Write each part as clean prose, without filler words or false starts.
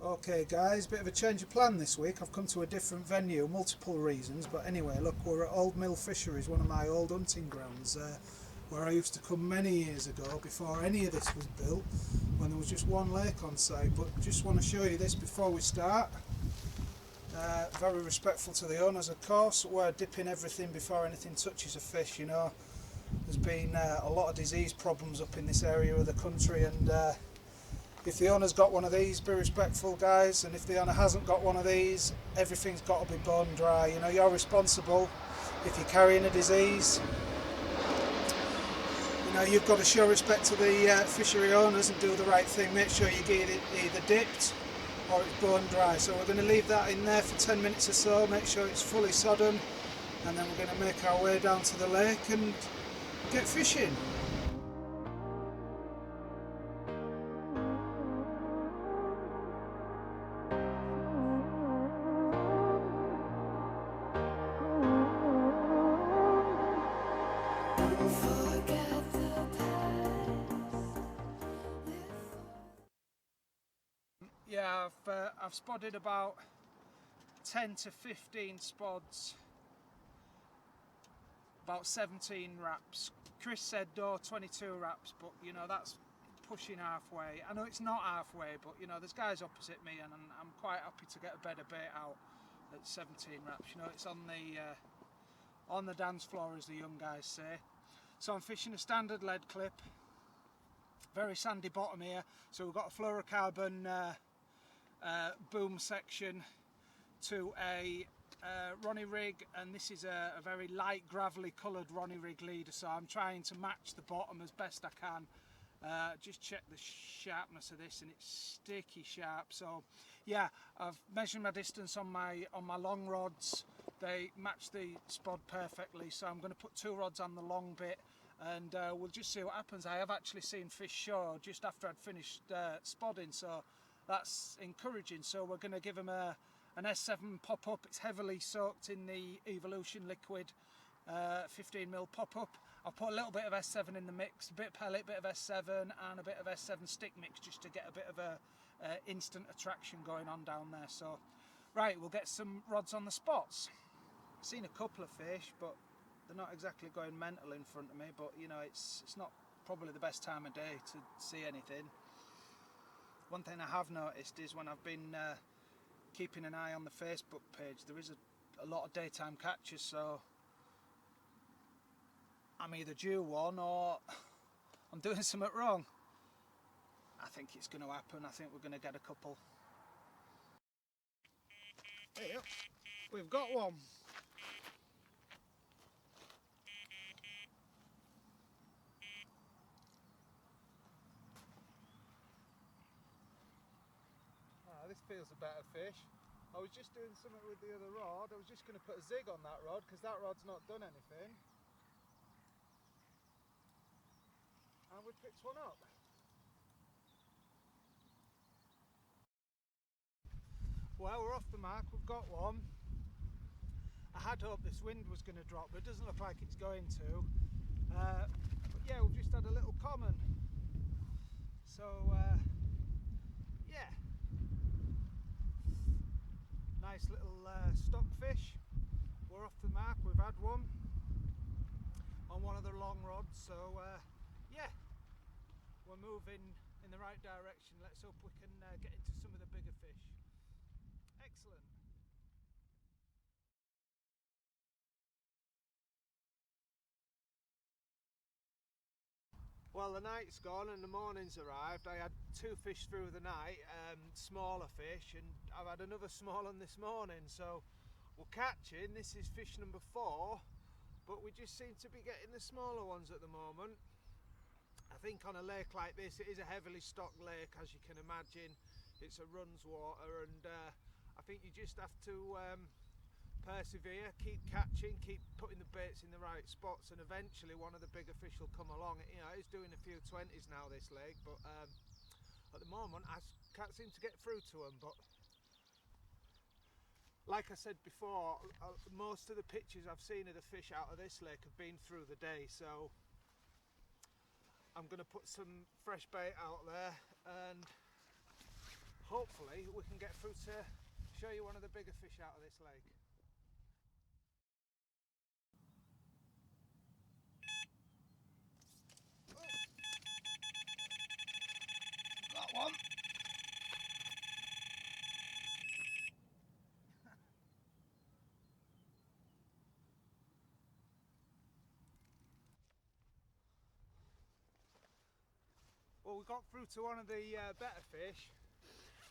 Okay guys, bit of a change of plan this week. I've come to a different venue, multiple reasons, but anyway, look, we're at Old Mill Fisheries, one of my old hunting grounds, where I used to come many years ago, before any of this was built, when there was just one lake on site. But just want to show you this before we start. Very respectful to the owners, of course. We're dipping everything before anything touches a fish, you know. There's been a lot of disease problems up in this area of the country, and if the owner's got one of these, be respectful guys, and if the owner hasn't got one of these, everything's got to be bone dry. You know, you're responsible if you're carrying a disease. You know, you've got to show respect to the fishery owners and do the right thing. Make sure you get it either dipped or it's bone dry. So we're going to leave that in there for 10 minutes or so, make sure it's fully sodden, and then we're going to make our way down to the lake and get fishing. Yeah, I've spotted about 10 to 15 spods, about 17 wraps. Chris said 22 wraps, but you know, that's pushing halfway. I know it's not halfway, but you know, there's guys opposite me, and I'm quite happy to get a better bait out at 17 wraps. You know, it's on the dance floor, as the young guys say. So I'm fishing a standard lead clip, very sandy bottom here. So we've got a fluorocarbon boom section to a Ronnie rig, and this is a very light gravelly coloured Ronnie rig leader, so I'm trying to match the bottom as best I can. Just check the sharpness of this, and it's sticky sharp. So yeah, I've measured my distance on my long rods. They match the spod perfectly, so I'm going to put 2 rods on the long bit, and we'll just see what happens. I have actually seen fish show just after I'd finished spodding, so that's encouraging. So we're going to give them an S7 pop-up. It's heavily soaked in the Evolution liquid, 15mm pop-up. I'll put a little bit of S7 in the mix, a bit of pellet, a bit of S7 and a bit of S7 stick mix, just to get a bit of a instant attraction going on down there. So right, we'll get some rods on the spots. Seen a couple of fish, but they're not exactly going mental in front of me. But you know, it's not probably the best time of day to see anything. One thing I have noticed is when I've been keeping an eye on the Facebook page, there is a lot of daytime catches, so I'm either due one or I'm doing something wrong. I think it's going to happen. I think we're going to get a couple. Hey, we've got one. This feels a better fish. I was just doing something with the other rod. I was just going to put a zig on that rod because that rod's not done anything. And we picked one up. Well, we're off the mark, we've got one. I had hoped this wind was going to drop, but it doesn't look like it's going to. But yeah, we've just had a little common. So yeah, nice little stockfish. We're off the mark, we've had one on one of the long rods, so yeah, we're moving in the right direction. Let's hope we can get into some of the bigger fish. Excellent. Well, the night's gone and the morning's arrived. I had 2 fish through the night, smaller fish, and I've had another small one this morning, so we're catching. This is fish number 4, but we just seem to be getting the smaller ones at the moment. I think on a lake like this, it is a heavily stocked lake, as you can imagine. It's a runs water, and I think you just have to persevere, keep catching, keep putting the baits in the right spots, and eventually one of the bigger fish will come along. You know, it's doing a few 20s now, this lake, but at the moment I can't seem to get through to them. But like I said before, most of the pictures I've seen of the fish out of this lake have been through the day, so I'm going to put some fresh bait out there, and hopefully we can get through to show you one of the bigger fish out of this lake. Got one. Well, we got through to one of the better fish,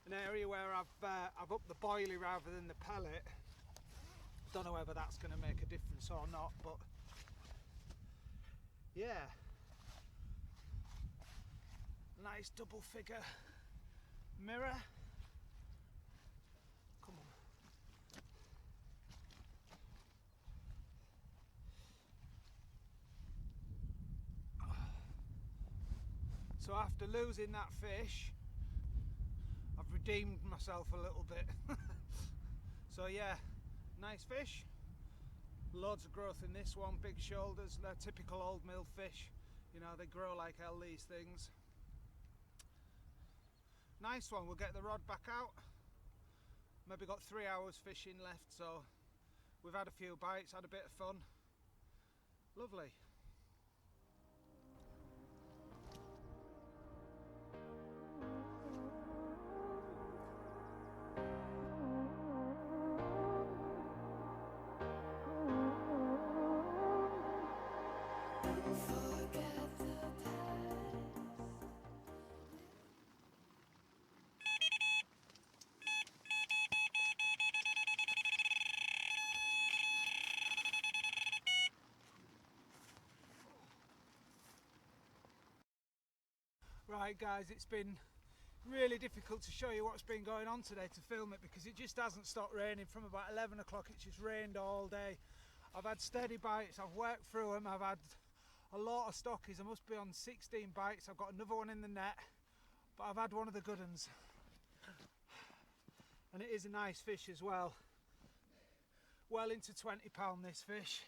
an area where I've upped the boilie rather than the pellet. Don't know whether that's going to make a difference or not, but yeah, nice double figure mirror. Come on. So after losing that fish, I've redeemed myself a little bit. So yeah, nice fish. Loads of growth in this one, big shoulders. They're typical old mill fish. You know, they grow like hell, these things. Nice one. We'll get the rod back out. Maybe got 3 hours fishing left, so we've had a few bites, had a bit of fun. Lovely. Right guys, it's been really difficult to show you what's been going on today, to film it, because it just hasn't stopped raining. From about 11 o'clock it's just rained all day. I've had steady bites, I've worked through them, I've had a lot of stockies. I must be on 16 bites. I've got another one in the net, but I've had one of the good ones, and it is a nice fish as well. Well into £20 this fish.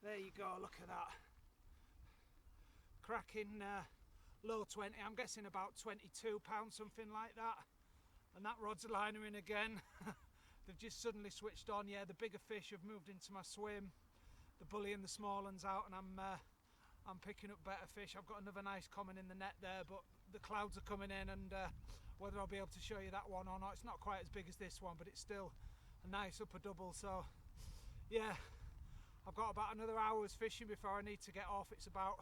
There you go, look at that. Cracking low 20, I'm guessing about £22, something like that. And that rod's liner in again. They've just suddenly switched on. Yeah, the bigger fish have moved into my swim. The bully and the small ones out, and I'm picking up better fish. I've got another nice common in the net there, but the clouds are coming in, and whether I'll be able to show you that one or not, it's not quite as big as this one, but it's still a nice upper double. So yeah, I've got about another hour's fishing before I need to get off. It's about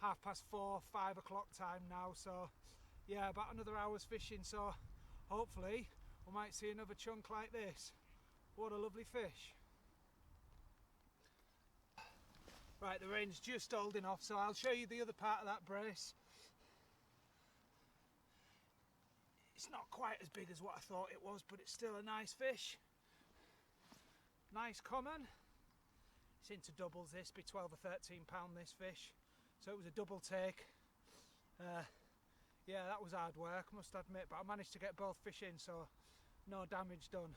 4:30, 5 o'clock time now, so yeah, about another hour's fishing, so hopefully we might see another chunk like this. What a lovely fish. Right, the rain's just holding off, so I'll show you the other part of that brace. It's not quite as big as what I thought it was, but it's still a nice fish. Nice common. It's into doubles, this, be 12 or 13 pound this fish, so it was a double take. Yeah, that was hard work, must admit, but I managed to get both fish in, so no damage done.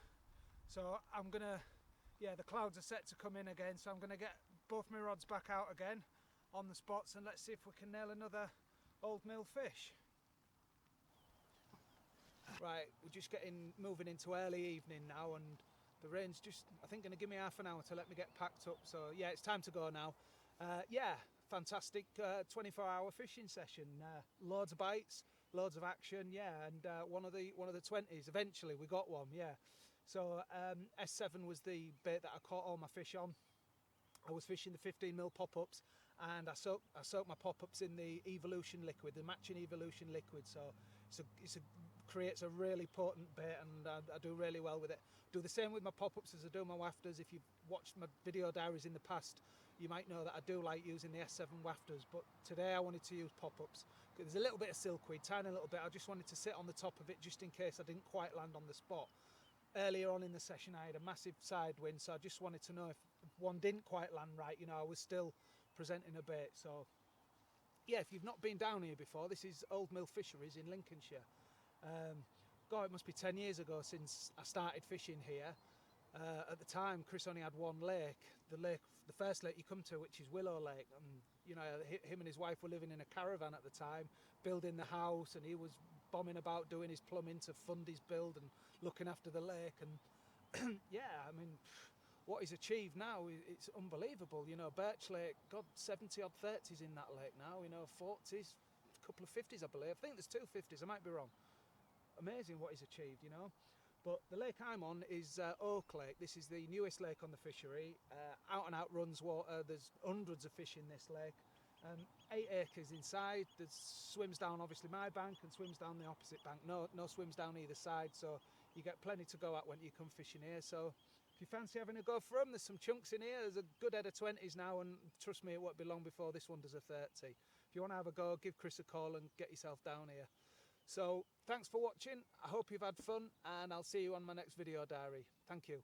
So I'm gonna, yeah, the clouds are set to come in again, so I'm gonna get both my rods back out again on the spots, and let's see if we can nail another old mill fish. Right, we're just moving into early evening now, and the rain's just, I think, going to give me half an hour to let me get packed up. So yeah, it's time to go now. Yeah, fantastic 24-hour fishing session. Loads of bites, loads of action. Yeah, and one of the 20s. Eventually, we got one. Yeah. So S7 was the bait that I caught all my fish on. I was fishing the 15mm pop-ups, and I soaked my pop-ups in the evolution liquid, the matching evolution liquid. So creates a really potent bait, and I do really well with it. Do the same with my pop-ups as I do my wafters. If you've watched my video diaries in the past, you might know that I do like using the S7 wafters, but today I wanted to use pop-ups. There's a little bit of silkweed, tiny little bit. I just wanted to sit on the top of it just in case I didn't quite land on the spot. Earlier on in the session I had a massive side wind, so I just wanted to know if one didn't quite land right, you know, I was still presenting a bait. So yeah, if you've not been down here before, this is Old Mill Fisheries in Lincolnshire. God, it must be 10 years ago since I started fishing here. At the time, Chris only had one lake, the first lake you come to, which is Willow Lake. And you know, him and his wife were living in a caravan at the time, building the house, and he was bombing about doing his plumbing to fund his build and looking after the lake. And yeah, I mean, what he's achieved now, it's unbelievable. You know, Birch Lake, God, 70 odd 30s in that lake now. You know, 40s, a couple of 50s, I believe. I think there's 2 50s. I might be wrong. Amazing what he's achieved, you know. But the lake I'm on is Oak Lake. This is the newest lake on the fishery. Out and out runs water. There's hundreds of fish in this lake. 8 acres inside. There's swims down obviously my bank and swims down the opposite bank. No swims down either side, so you get plenty to go at when you come fishing here. So if you fancy having a go for them, there's some chunks in here. There's a good head of 20s now, and trust me, it won't be long before this one does a 30. If you want to have a go, give Chris a call and get yourself down here. So thanks for watching. I hope you've had fun, and I'll see you on my next video diary. Thank you.